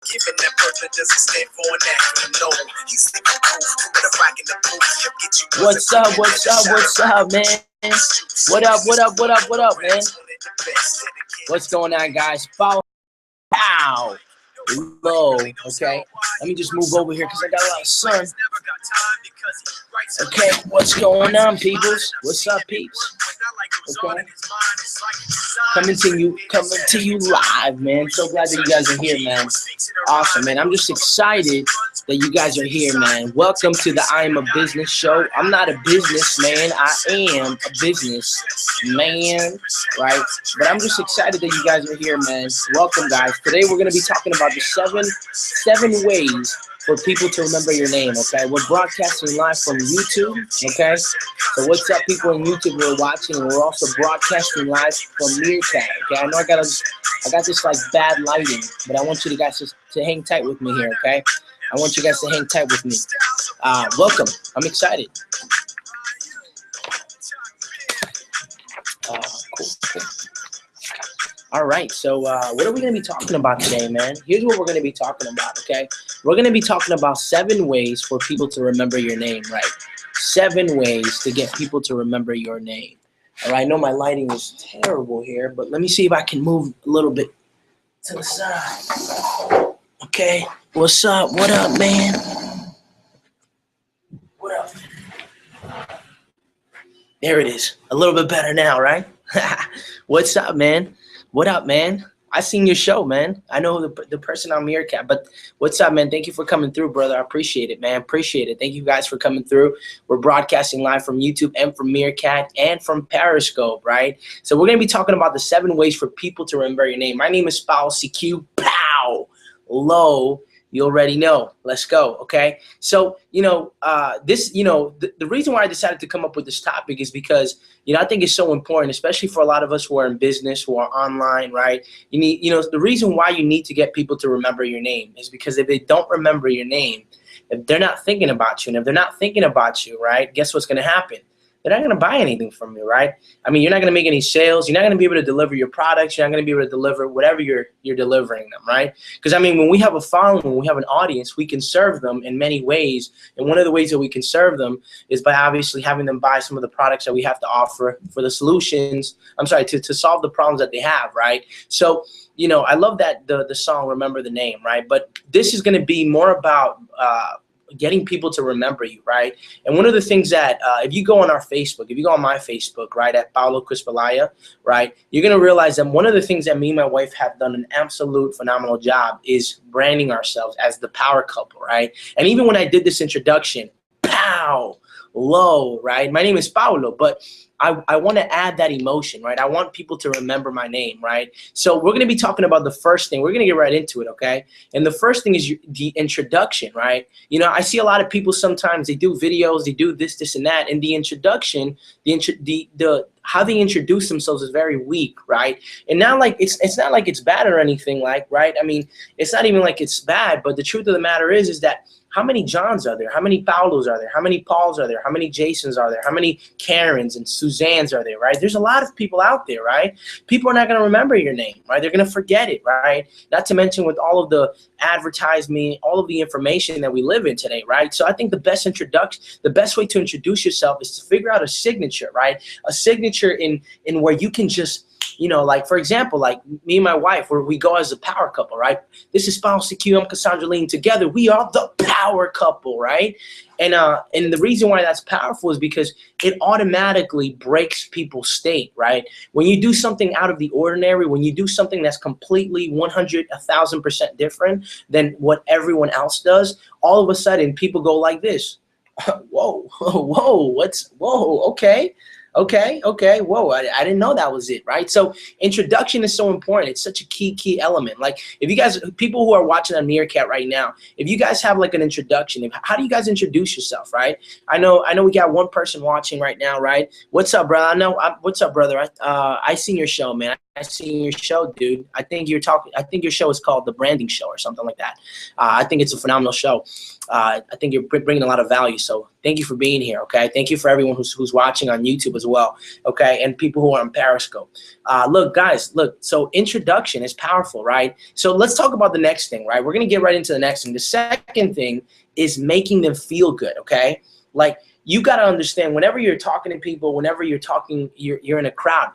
Giving that brother doesn't stand for an acronym. No, he's the proof. Better rock in the booth. He'll get you. What's up? What's up? What's up, man? What up? What up? What up? What up, man? What's going on, guys? Follow. Pow. Low. Okay. Let me just move over here because I got a lot of sun. Okay. What's going on, peoples? What's up, peeps? Okay. Coming to you live, man. So glad that you guys are here, man. Awesome, man. I'm just excited that you guys are here, man. Welcome to the I Am a Business show. I'm not a businessman. I am a business man, right? But I'm just excited that you guys are here, man. Welcome, guys. Today we're going to be talking about the seven ways for people to remember your name, okay? We're broadcasting live from YouTube, okay? So what's up, people in YouTube who are watching? We're also broadcasting live from Meerkat, okay? I know I got this like bad lighting, but I want you guys to hang tight with me here, okay? I want you guys to hang tight with me. Welcome. I'm excited. Cool. All right, so what are we going to be talking about today, man? Here's what we're going to be talking about, okay? We're going to be talking about 7 ways for people to remember your name, right? 7 ways to get people to remember your name. All right, I know my lighting is terrible here, but let me see if I can move a little bit to the side. Okay, what's up? What up, man? What up? There it is. A little bit better now, right? What's up, man? What up, man? I seen your show, man. I know the person on Meerkat, but what's up, man? Thank you for coming through, brother. I appreciate it, man. Appreciate it. Thank you guys for coming through. We're broadcasting live from YouTube and from Meerkat and from Periscope, right? So we're going to be talking about the 7 ways for people to remember your name. My name is Paul CQ. Pow! Low. You already know. Let's go, okay? So, the reason why I decided to come up with this topic is because, I think it's so important, especially for a lot of us who are in business, who are online, right? You need, the reason why you need to get people to remember your name is because if they don't remember your name, if they're not thinking about you, and if they're not thinking about you, right, guess what's going to happen? They're not going to buy anything from you, right? I mean, you're not going to make any sales. You're not going to be able to deliver your products. You're not going to be able to deliver whatever you're delivering them, right? Because, I mean, when we have a following, when we have an audience, we can serve them in many ways. And one of the ways that we can serve them is by obviously having them buy some of the products that we have to offer for the solutions. I'm sorry, to solve the problems that they have, right? So, I love that the song Remember the Name, right? But this is going to be more about getting people to remember you, right? And one of the things that, if you go on our Facebook, if you go on my Facebook, right, at Paulo Crispalaya, right, you're going to realize that one of the things that me and my wife have done an absolute phenomenal job is branding ourselves as the power couple, right? And even when I did this introduction, pow, low, right? My name is Paulo, but I want to add that emotion, right? I want people to remember my name, right? So we're going to be talking about the first thing. We're going to get right into it, okay? And the first thing is the introduction, right? I see a lot of people sometimes, they do videos, they do this, and that. And the introduction, how they introduce themselves is very weak, right? And not like it's not like it's bad or anything, like, right? I mean, it's not even like it's bad, but the truth of the matter is that how many Johns are there? How many Paulos are there? How many Pauls are there? How many Jasons are there? How many Karens and Suzannes are there, right? There's a lot of people out there, right? People are not going to remember your name, right? They're going to forget it, right? Not to mention with all of the advertisement, all of the information that we live in today, right? So I think the best way to introduce yourself is to figure out a signature, right? A signature in where you can just, like, for example, like me and my wife, where we go as a power couple, right? This is Paul CQ, I'm Cassandra Lean. Together, we are the power couple, right? And the reason why that's powerful is because it automatically breaks people's state, right? When you do something out of the ordinary, when you do something that's completely 1,000% different than what everyone else does, all of a sudden people go like this. Whoa, okay. Whoa, I didn't know that was it, right? So introduction is so important. It's such a key element. Like, if you guys, people who are watching on Meerkat right now, if you guys have like an introduction, how do you guys introduce yourself, right? I know we got one person watching right now, right? What's up, brother? What's up, brother? I seen your show, man. seeing your show, dude. I think your show is called The Branding Show or something like that. I think it's a phenomenal show. I think you're bringing a lot of value. So thank you for being here. Okay. Thank you for everyone who's watching on YouTube as well. Okay. And people who are on Periscope. Look, guys, so introduction is powerful, right? So let's talk about the next thing, right? We're going to get right into the next thing. The second thing is making them feel good. Okay. Like, you got to understand, whenever you're talking to people, whenever you're in a crowd,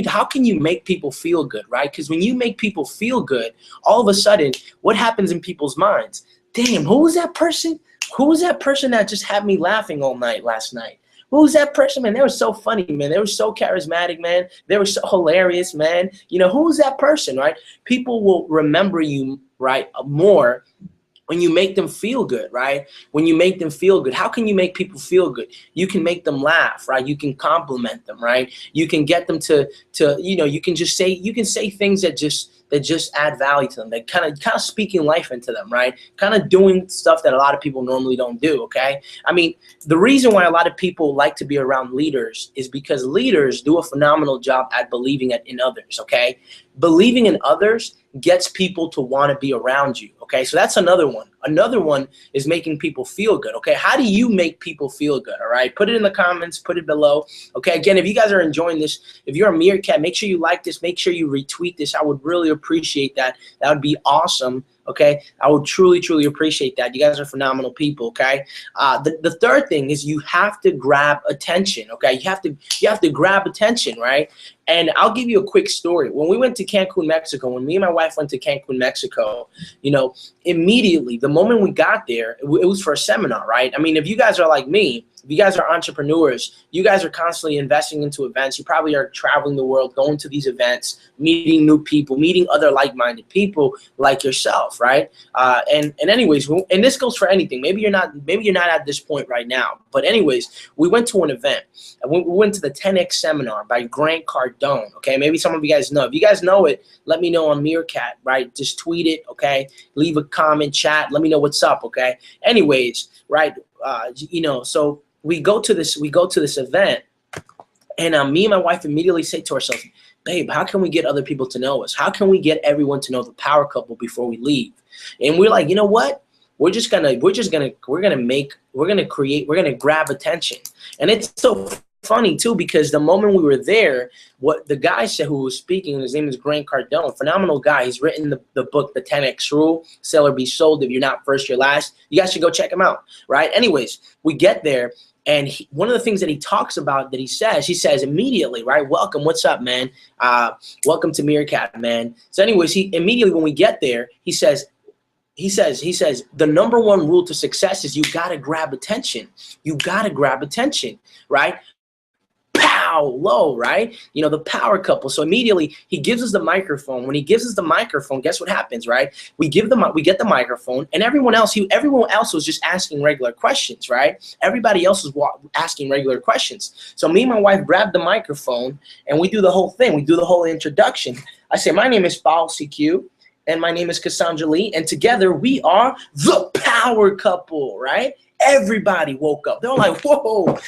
how can you make people feel good, right? Because when you make people feel good, all of a sudden, what happens in people's minds? Damn, who was that person? Who was that person that just had me laughing all night last night? Who was that person, man? They were so funny, man. They were so charismatic, man. They were so hilarious, man. You know, who was that person, right? People will remember you, right, more when you make them feel good, right? When you make them feel good. How can you make people feel good? You can make them laugh, right? You can compliment them, right? You can get them to you can say things that just add value to them. They kind of speaking life into them, right? Kind of doing stuff that a lot of people normally don't do, okay? I mean, the reason why a lot of people like to be around leaders is because leaders do a phenomenal job at believing in others, okay? Believing in others gets people to want to be around you, okay? So that's another one. Another one is making people feel good, okay? How do you make people feel good, all right? Put it in the comments, put it below, okay? Again, if you guys are enjoying this, if you're a Meerkat, make sure you like this, make sure you retweet this. I would really appreciate that. That would be awesome, okay? I would truly, truly appreciate that. You guys are phenomenal people, okay? The third thing is you have to grab attention, okay? You have to grab attention, right? And I'll give you a quick story. When we went to Cancun, Mexico, when me and my wife went to Cancun, Mexico, immediately, the moment we got there, it was for a seminar, right? I mean, if you guys are like me, if you guys are entrepreneurs, you guys are constantly investing into events. You probably are traveling the world, going to these events, meeting new people, meeting other like-minded people like yourself, right? And anyways, and this goes for anything. Maybe you're not at this point right now, but anyways, we went to an event. We went to the 10X seminar by Grant Cardone. Okay, maybe some of you guys know. If you guys know it, let me know on Meerkat, right? Just tweet it, okay? Leave a comment, chat. Let me know what's up, okay? Anyways, right? So we go to this event, and me and my wife immediately say to ourselves, babe, how can we get other people to know us? How can we get everyone to know the Power Couple before we leave? And we're like, you know what? We're gonna grab attention. And it's so funny too, because the moment we were there, what the guy said who was speaking, his name is Grant Cardone, phenomenal guy. He's written the book, The 10X Rule, Sell or Be Sold. If you're not first, you're last. You guys should go check him out, right? Anyways, we get there, and one of the things that he talks about, he says immediately, right? Welcome, what's up, man? Welcome to Meerkat, man. So anyways, he immediately, when we get there, he says, the number one rule to success is you gotta grab attention. You gotta grab attention, right? Pow, low, right? The Power Couple. So immediately he gives us the microphone. When he gives us the microphone, guess what happens, right? We get the microphone, and everyone else was just asking regular questions, right? Everybody else was asking regular questions. So me and my wife grabbed the microphone, and we do the whole thing. We do the whole introduction. I say, my name is Paul CQ. And my name is Cassandra Lee, and together we are the Power Couple, right? Everybody woke up. They're like, whoa,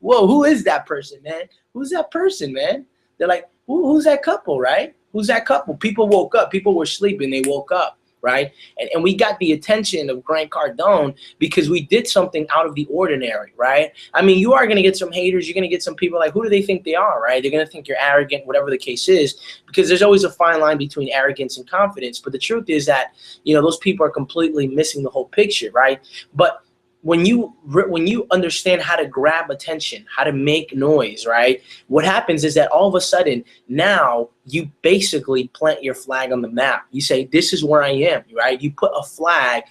who is that person, man? Who's that person, man? They're like, who's that couple, right? Who's that couple? People woke up. People were sleeping. They woke up, right? And we got the attention of Grant Cardone because we did something out of the ordinary, right? I mean, you are going to get some haters. You're going to get some people like, who do they think they are, right? They're going to think you're arrogant, whatever the case is, because there's always a fine line between arrogance and confidence. But the truth is that, those people are completely missing the whole picture, right? But when you understand how to grab attention, how to make noise, right? What happens is that all of a sudden now you basically plant your flag on the map. You say, this is where I am, right? You put a flag,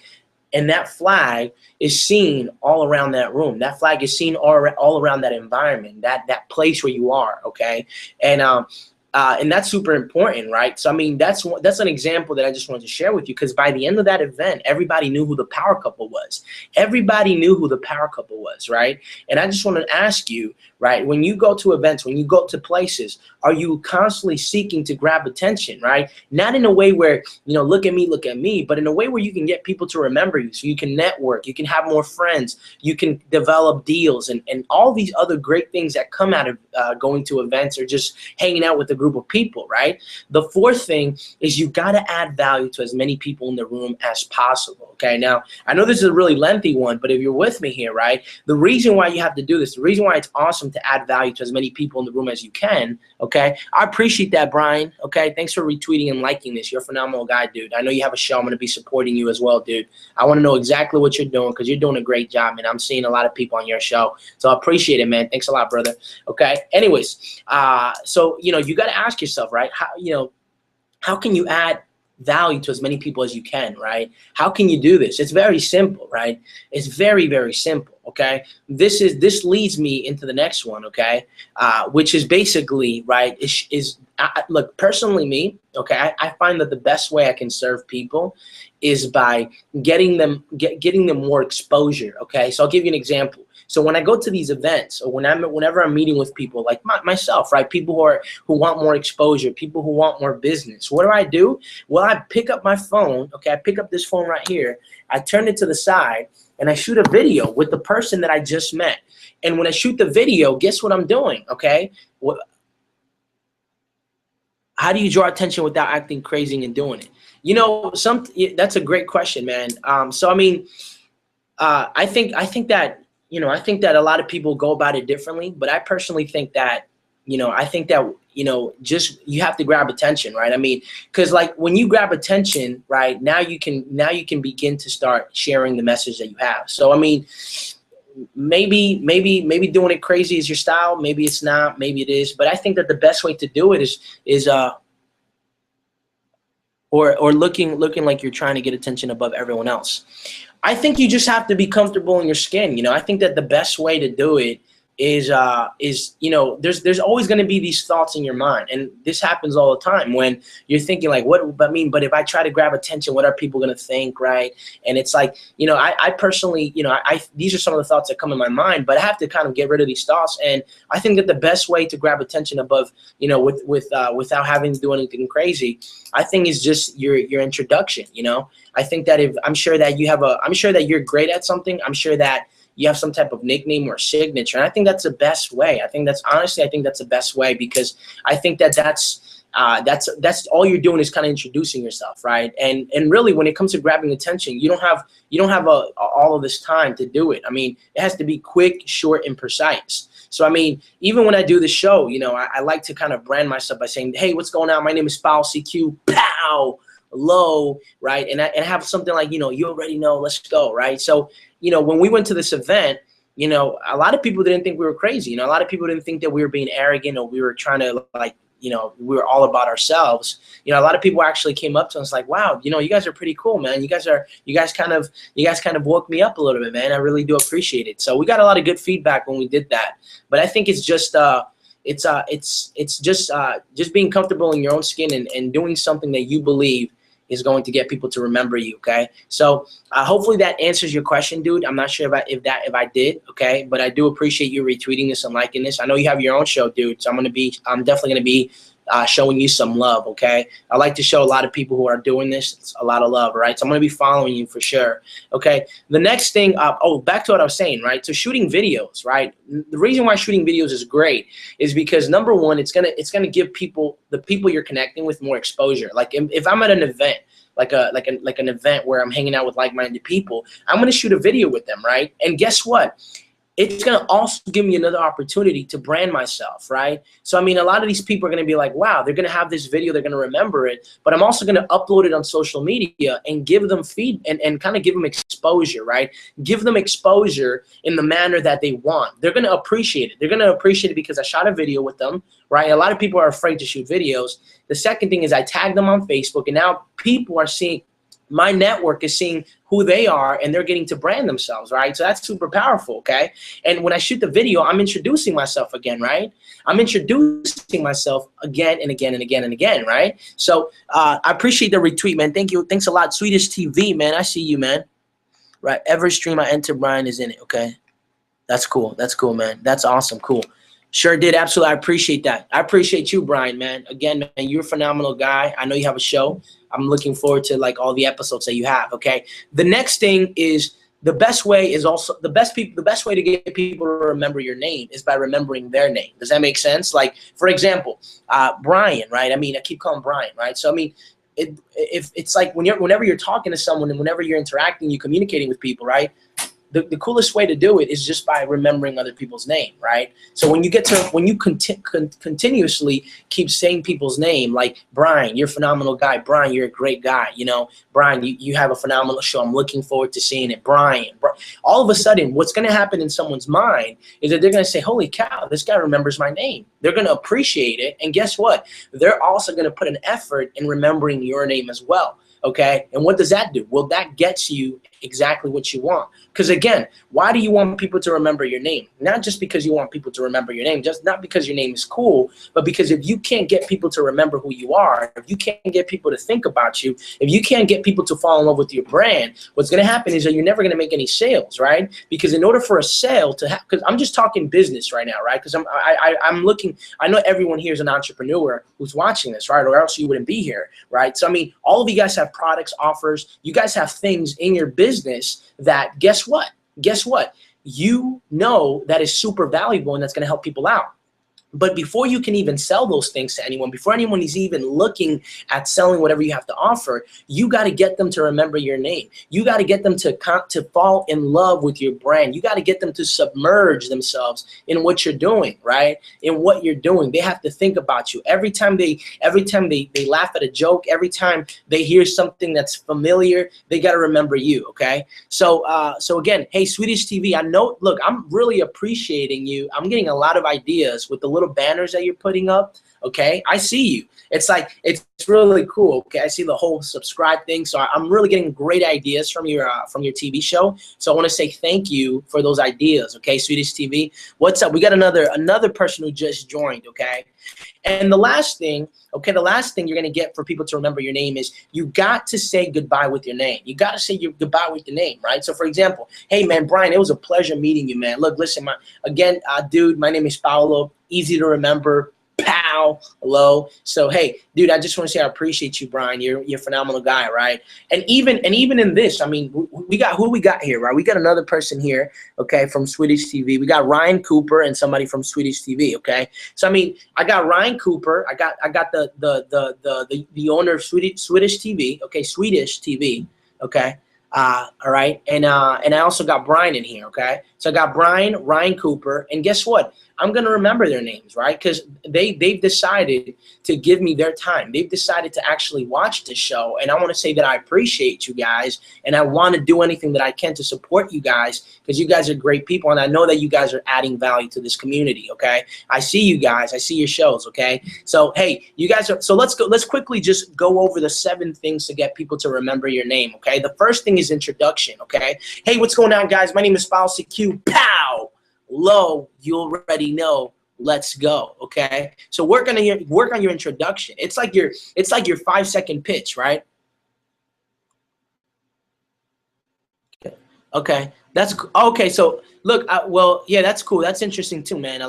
and that flag is seen all around that room. That flag is seen all around that environment, that place where you are, okay? And that's super important, right? So, I mean, that's an example that I just wanted to share with you, because by the end of that event, everybody knew who the Power Couple was. Everybody knew who the Power Couple was, right? And I just want to ask you, right? When you go to events, when you go to places, are you constantly seeking to grab attention, right? Not in a way where, look at me, but in a way where you can get people to remember you, so you can network, you can have more friends, you can develop deals, and all these other great things that come out of going to events or just hanging out with a group of people, right? The fourth thing is you got to add value to as many people in the room as possible, okay? Now, I know this is a really lengthy one, but if you're with me here, right, the reason why you have to do this, the reason why it's awesome to add value to as many people in the room as you can, okay? I appreciate that, Brian, okay? Thanks for retweeting and liking this. You're a phenomenal guy, dude. I know you have a show. I'm going to be supporting you as well, dude. I want to know exactly what you're doing because you're doing a great job, man. I'm seeing a lot of people on your show, so I appreciate it, man. Thanks a lot, brother, okay? Anyways, so, you got to ask yourself, right, how can you add value to as many people as you can, right? How can you do this? It's very simple, right? It's very, very simple, okay? This leads me into the next one, okay? Which is basically, right, look, personally me, okay, I find that the best way I can serve people is by getting them more exposure, okay? So I'll give you an example. So when I go to these events, or whenever I'm meeting with people like myself, right, people who want more exposure, people who want more business, what do? Well, I pick up my phone, okay, I pick up this phone right here, I turn it to the side, and I shoot a video with the person that I just met. And when I shoot the video, guess what I'm doing, okay? How do you draw attention without acting crazy and doing it? That's a great question, man. So I mean, I think that a lot of people go about it differently, but I personally think that, just you have to grab attention, right? I mean, because like when you grab attention, right, now you can begin to start sharing the message that you have. So I mean, maybe doing it crazy is your style, maybe it's not, maybe it is, but I think that the best way to do it is or looking like you're trying to get attention above everyone else. I think you just have to be comfortable in your skin. I think that the best way to do it is there's always going to be these thoughts in your mind, and this happens all the time when you're thinking like, but if I try to grab attention, what are people going to think, right? And it's like, I personally, these are some of the thoughts that come in my mind, but I have to kind of get rid of these thoughts. And I think that the best way to grab attention above, without having to do anything crazy, I think is just your introduction. I think that I'm sure that you're great at something. I'm sure that you have some type of nickname or signature. And I think that's the best way. I think that's the best way, because I think that that's all you're doing is kind of introducing yourself, right? And really, when it comes to grabbing attention, you don't have all of this time to do it. I mean, it has to be quick, short, and precise. So I mean, even when I do the show, I like to kind of brand myself by saying, hey, what's going on? My name is Foul CQ. Pow. Low, right? And I have something like, you already know, let's go, right? So, when we went to this event, a lot of people didn't think we were crazy. A lot of people didn't think that we were being arrogant or we were trying to we were all about ourselves. A lot of people actually came up to us like, wow, you guys are pretty cool, man. You guys kind of woke me up a little bit, man. I really do appreciate it. So we got a lot of good feedback when we did that. But I think it's just it's just being comfortable in your own skin and doing something that you believe is going to get people to remember you, okay? So hopefully that answers your question, dude. I'm not sure if I did, okay? But I do appreciate you retweeting this and liking this. I know you have your own show, dude, so I'm definitely gonna be showing you some love, okay? I like to show a lot of people who are doing this a lot of love, right? So I'm gonna be following you for sure, okay? The next thing, back to what I was saying, right? So shooting videos, right? The reason why shooting videos is great is because number one, it's gonna give the people you're connecting with more exposure. Like if I'm at an event, like an event where I'm hanging out with like-minded people, I'm gonna shoot a video with them, right? And guess what? It's going to also give me another opportunity to brand myself, right? So, I mean, a lot of these people are going to be like, wow, they're going to have this video, they're going to remember it, but I'm also going to upload it on social media and give them feed and kind of give them exposure, right? Give them exposure in the manner that they want. They're going to appreciate it. They're going to appreciate it because I shot a video with them, right? A lot of people are afraid to shoot videos. The second thing is I tagged them on Facebook, and now people are seeing, my network is seeing who they are, and they're getting to brand themselves, right? So that's super powerful, okay? And when I shoot the video, I'm introducing myself again, right? I'm introducing myself again and again and again and again, right? So I appreciate the retweet, man. Thank you. Thanks a lot. Swedish TV, man. I see you, man. Right. Every stream I enter, Brian is in it, okay? That's cool. That's cool, man. That's awesome. Cool. Sure did. Absolutely. I appreciate that. I appreciate you, Brian, man. Again, man, you're a phenomenal guy. I know you have a show. I'm looking forward to like all the episodes that you have. Okay. The next thing is the best way is also the best way to get people to remember your name is by remembering their name. Does that make sense? Like, for example, Brian, right? I mean, I keep calling Brian, right? So, I mean, if it's like whenever you're talking to someone and whenever you're interacting, you're communicating with people, right? The coolest way to do it is just by remembering other people's name, right? So when you continuously keep saying people's name, like Brian, you're a phenomenal guy. Brian, you're a great guy. You know, Brian, you have a phenomenal show. I'm looking forward to seeing it. Brian, all of a sudden, what's going to happen in someone's mind is that they're going to say, holy cow, this guy remembers my name. They're going to appreciate it. And guess what? They're also going to put an effort in remembering your name as well. Okay. And what does that do? Well, that gets you exactly what you want. Because again, why do you want people to remember your name? Not just because you want people to remember your name, just not because your name is cool, but because if you can't get people to remember who you are, if you can't get people to think about you, if you can't get people to fall in love with your brand, what's going to happen is that you're never going to make any sales, right? Because in order for a sale to happen, because I'm just talking business right now, right? Because I'm looking, I know everyone here is an entrepreneur who's watching this, right? Or else you wouldn't be here, right? So, I mean, all of you guys have products, offers, you guys have things in your business that guess what? You know that is super valuable and that's going to help people out. But before you can even sell those things to anyone, before anyone is even looking at selling whatever you have to offer, you got to get them to remember your name. You got to get them to fall in love with your brand. You got to get them to submerge themselves in what you're doing, right? In what you're doing. They have to think about you. Every time they laugh at a joke, every time they hear something that's familiar, they got to remember you, okay? So again, hey, Swedish TV, I know, look, I'm really appreciating you. I'm getting a lot of ideas with the little banners that you're putting up. Okay, I see you. It's like, it's really cool. Okay, I see the whole subscribe thing. So I'm really getting great ideas from your TV show. So I want to say thank you for those ideas. Okay, Swedish TV, what's up? We got another person who just joined. Okay, and the last thing you're gonna get for people to remember your name is you got to say goodbye with your name. You got to say your goodbye with your name, right? So for example, hey man, Brian, it was a pleasure meeting you, man. Look, listen, dude, my name is Paulo. Easy to remember. Pow, hello. So hey, dude, I just want to say I appreciate you, Brian. You're a phenomenal guy, right? And even in this, I mean, we got here, right? We got another person here, okay, from Swedish TV. We got Ryan Cooper and somebody from Swedish TV, okay. So I mean, I got Ryan Cooper. I got the owner of Swedish TV, okay, Swedish TV, okay. All right, and I also got Brian in here, okay. So I got Brian, Ryan Cooper, and guess what? I'm gonna remember their names, right? Because they've decided to give me their time. They've decided to actually watch this show, and I want to say that I appreciate you guys, and I want to do anything that I can to support you guys because you guys are great people, and I know that you guys are adding value to this community. Okay, I see you guys. I see your shows. Okay, so hey, you guys are. So let's go. Let's quickly just go over the 7 things to get people to remember your name. Okay, the first thing is introduction. Okay, hey, what's going on, guys? My name is Paulo CQ. Pow. Low, you already know. Let's go. Okay, so work on your introduction. It's like your 5-second pitch, right? Okay, that's okay. So look, well, yeah, that's cool. That's interesting too, man.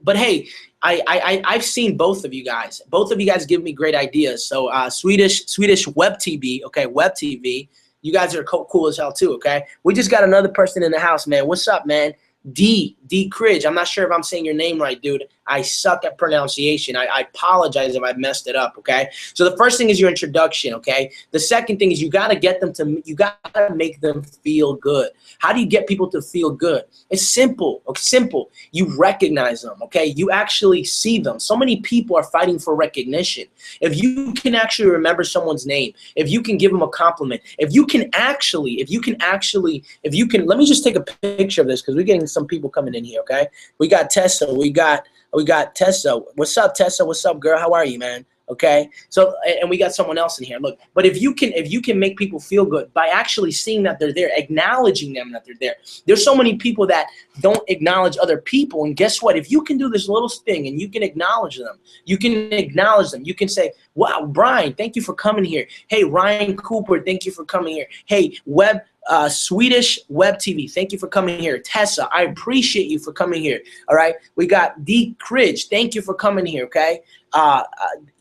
But hey, I've seen both of you guys. Both of you guys give me great ideas. So Swedish Web TV, okay, Web TV. You guys are cool as hell too. Okay, we just got another person in the house, man. What's up, man? D Cridge. I'm not sure if I'm saying your name right, dude. I suck at pronunciation. I apologize if I messed it up, okay? So the first thing is your introduction, okay? The second thing is you got to make them feel good. How do you get people to feel good? It's simple, simple. You recognize them, okay? You actually see them. So many people are fighting for recognition. If you can actually remember someone's name, if you can give them a compliment, let me just take a picture of this because we're getting some people coming in here, okay? We got Tessa, we got Tessa. What's up, Tessa? What's up, girl? How are you, man? Okay. So, and we got someone else in here. Look, but if you can make people feel good by actually seeing that they're there, acknowledging them that they're there. There's so many people that don't acknowledge other people. And guess what? If you can do this little thing and you can acknowledge them, you can say, wow, Brian, thank you for coming here. Hey, Ryan Cooper, thank you for coming here. Hey, Swedish Web TV, thank you for coming here. Tessa, I appreciate you for coming here. All right, we got D. Cridge, thank you for coming here. Okay,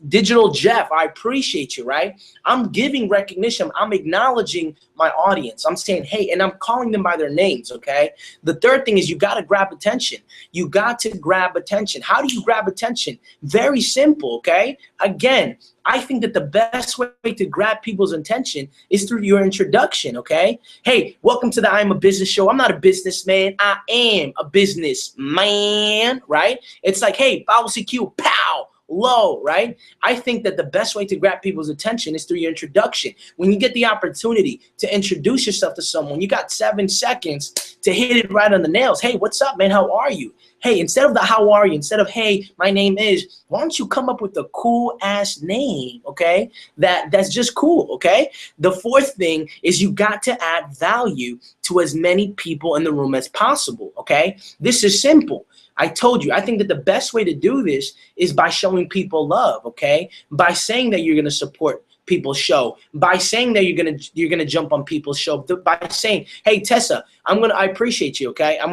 Digital Jeff, I appreciate you. Right, I'm giving recognition. I'm acknowledging my audience. I'm saying, hey, and I'm calling them by their names. Okay. The third thing is you got to grab attention. You got to grab attention. How do you grab attention? Very simple. Okay. Again, I think that the best way to grab people's attention is through your introduction, okay? Hey, welcome to the I'm a Business Show. I'm not a businessman. I am a businessman, right? It's like, hey, Power CQ, pow, low, right? I think that the best way to grab people's attention is through your introduction. When you get the opportunity to introduce yourself to someone, you got 7 seconds to hit it right on the nails. Hey, what's up, man? How are you? Hey, instead of the how are you, instead of hey, my name is, why don't you come up with a cool ass name, okay? That's just cool, okay? The fourth thing is you got to add value to as many people in the room as possible, okay? This is simple. I told you, I think that the best way to do this is by showing people love, okay? By saying that you're gonna support people's show, by saying that you're gonna jump on people's show, by saying, hey Tessa, I appreciate you, okay? I'm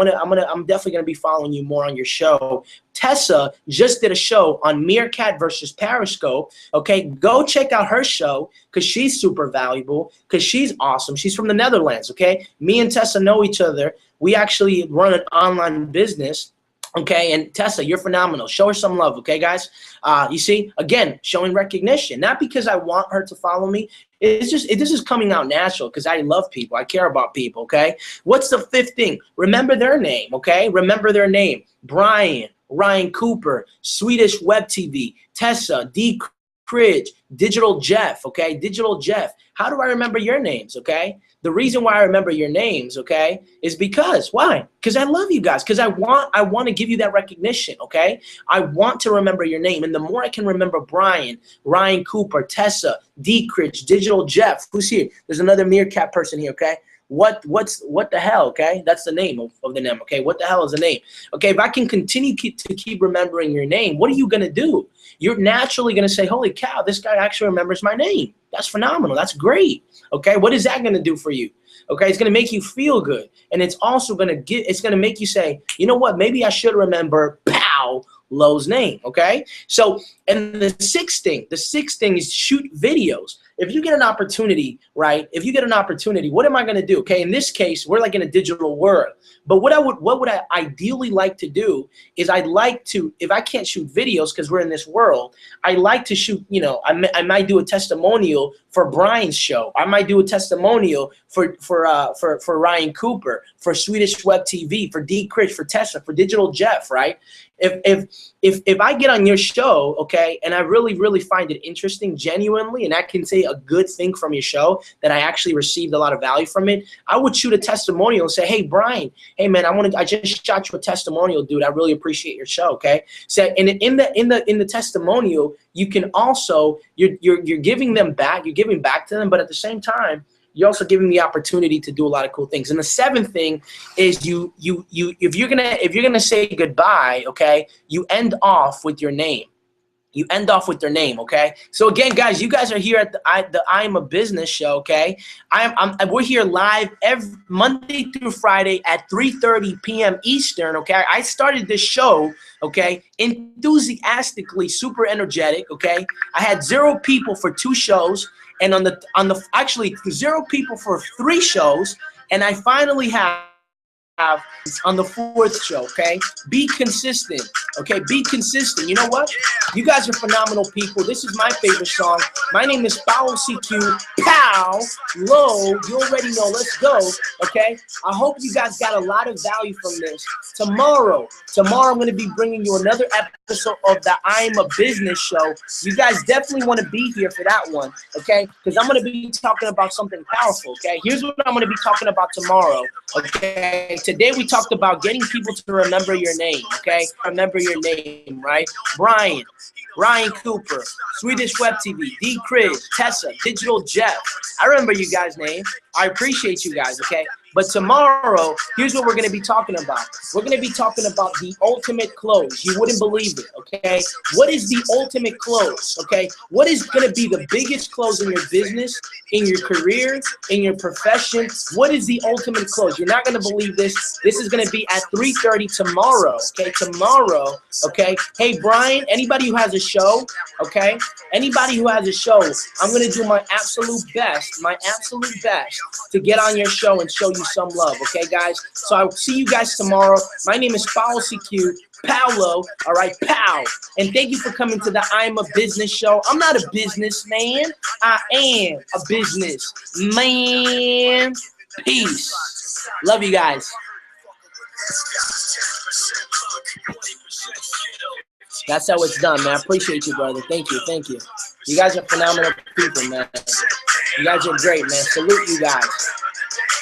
definitely gonna be following you more on your show. Tessa just did a show on Meerkat versus Periscope, okay? Go check out her show because she's super valuable, because she's awesome. She's from the Netherlands, okay? Me and Tessa know each other. We actually run an online business. Okay, and Tessa, you're phenomenal. Show her some love, okay, guys? You see, again, showing recognition. Not because I want her to follow me. It's just, this is coming out natural because I love people. I care about people, okay? What's the fifth thing? Remember their name, okay? Remember their name. Brian, Ryan Cooper, Swedish Web TV, Tessa, D. Cridge, Digital Jeff, okay? Digital Jeff. How do I remember your names, okay? The reason why I remember your names, okay, is because, why? Because I love you guys, because I want to give you that recognition, okay? I want to remember your name, and the more I can remember Brian, Ryan Cooper, Tessa, D. Cridge, Digital Jeff, who's here? There's another Meerkat person here, okay? What the hell, okay? That's the name of the name, okay? What the hell is the name? Okay, if I can continue to keep remembering your name, what are you going to do? You're naturally going to say, holy cow, this guy actually remembers my name. That's phenomenal. That's great. Okay, what is that going to do for you? Okay, it's going to make you feel good. And it's also going to it's going to make you say, you know what, maybe I should remember Pow Low's name, okay? So, and the sixth thing is shoot videos. If you get an opportunity, right? If you get an opportunity, what am I going to do? Okay, in this case, we're like in a digital world. But what would I ideally like to do is I'd like to, if I can't shoot videos because we're in this world, I like to shoot, you know, I might do a testimonial for Brian's show. I might do a testimonial for Ryan Cooper, for Swedish Web TV, for D. Cridge, for Tessa, for Digital Jeff, right? If I get on your show, okay, and I really find it interesting, genuinely, and I can say a good thing from your show, that I actually received a lot of value from it, I would shoot a testimonial and say, hey Brian, hey man, I just shot you a testimonial, dude. I really appreciate your show, okay? So and in the testimonial, you can also you're giving them back, you're giving back to them, but at the same time, you're also giving the opportunity to do a lot of cool things. And the seventh thing is if you're gonna say goodbye, okay, you end off with your name. You end off with their name, okay? So again, guys, you guys are here at the I'm a Business Show, okay? We're here live every Monday through Friday at 3:30 p.m. Eastern, okay? I started this show, okay, enthusiastically, super energetic, okay? I had 0 people for 2 shows, and actually 0 people for 3 shows, and I finally have on the 4th show, okay? Be consistent, okay? Be consistent. You know what? You guys are phenomenal people. This is my favorite song. My name is Power CQ. Pow, low. You already know. Let's go, okay? I hope you guys got a lot of value from this. Tomorrow, I'm going to be bringing you another episode of the I'm a Business Show. You guys definitely want to be here for that one, okay? Because I'm going to be talking about something powerful, okay? Here's what I'm going to be talking about tomorrow, okay? Today we talked about getting people to remember your name, okay? Remember your name, right? Brian, Ryan Cooper, Swedish Web TV, D. Cridge, Tessa, Digital Jeff. I remember you guys' name. I appreciate you guys, okay? But tomorrow, here's what we're going to be talking about. We're going to be talking about the ultimate close. You wouldn't believe it, okay? What is the ultimate close, okay? What is going to be the biggest close in your business, in your career, in your profession? What is the ultimate close? You're not going to believe this. This is going to be at 3:30 tomorrow, okay? Tomorrow, okay? Hey, Brian, anybody who has a show, okay? Anybody who has a show, I'm going to do my absolute best to get on your show and show you some love, okay, guys? So I'll see you guys tomorrow. My name is Paulo CQ, Paulo, all right, Pow. And thank you for coming to the I'm a Business show. I'm not a businessman. I am a businessman. Peace. Love you guys. That's how it's done, man. I appreciate you, brother. Thank you. Thank you. You guys are phenomenal people, man. You guys are great, man. Salute you guys.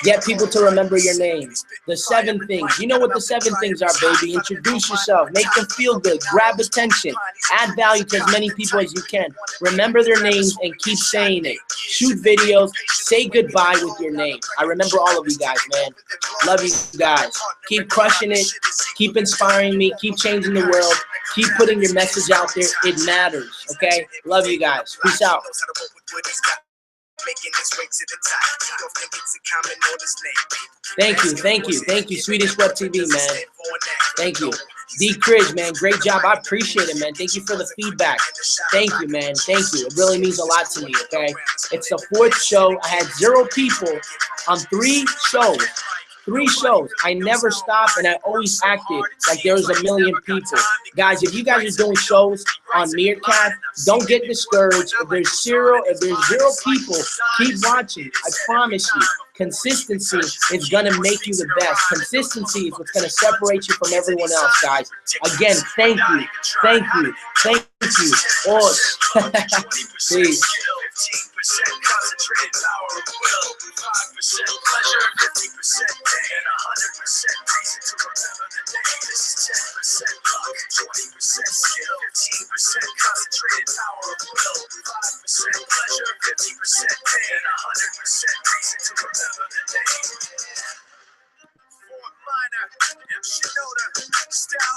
Get people to remember your name. The 7 things. You know what the 7 things are, baby. Introduce yourself. Make them feel good. Grab attention. Add value to as many people as you can. Remember their names and keep saying it. Shoot videos. Say goodbye with your name. I remember all of you guys, man. Love you guys. Keep crushing it. Keep inspiring me. Keep changing the world. Keep putting your message out there. It matters, okay? Love you guys. Peace out. Thank you, Swedish Web TV, man. Thank you. D. Cridge, man, great job. I appreciate it, man. Thank you for the feedback. Thank you, man. Thank you. It really means a lot to me, okay? It's the 4th show. I had 0 people on 3 shows. 3 shows. I never stopped, and I always acted like there was a million people. Guys, if you guys are doing shows on Meerkat, don't get discouraged. If there's 0 people, keep watching. I promise you. Consistency is going to make you the best. Consistency is what's going to separate you from everyone else, guys. Again, thank you. Thank you. Thank you. Oh, please. 15% concentrated power of will, 5% pleasure, 50% pain, and 100% reason to remember the day. This is 10% luck, 20% skill, 15% concentrated power of will, 5% pleasure, 50% pain, and 100% reason to remember the day. Fort Minor, M. Shinoda, style.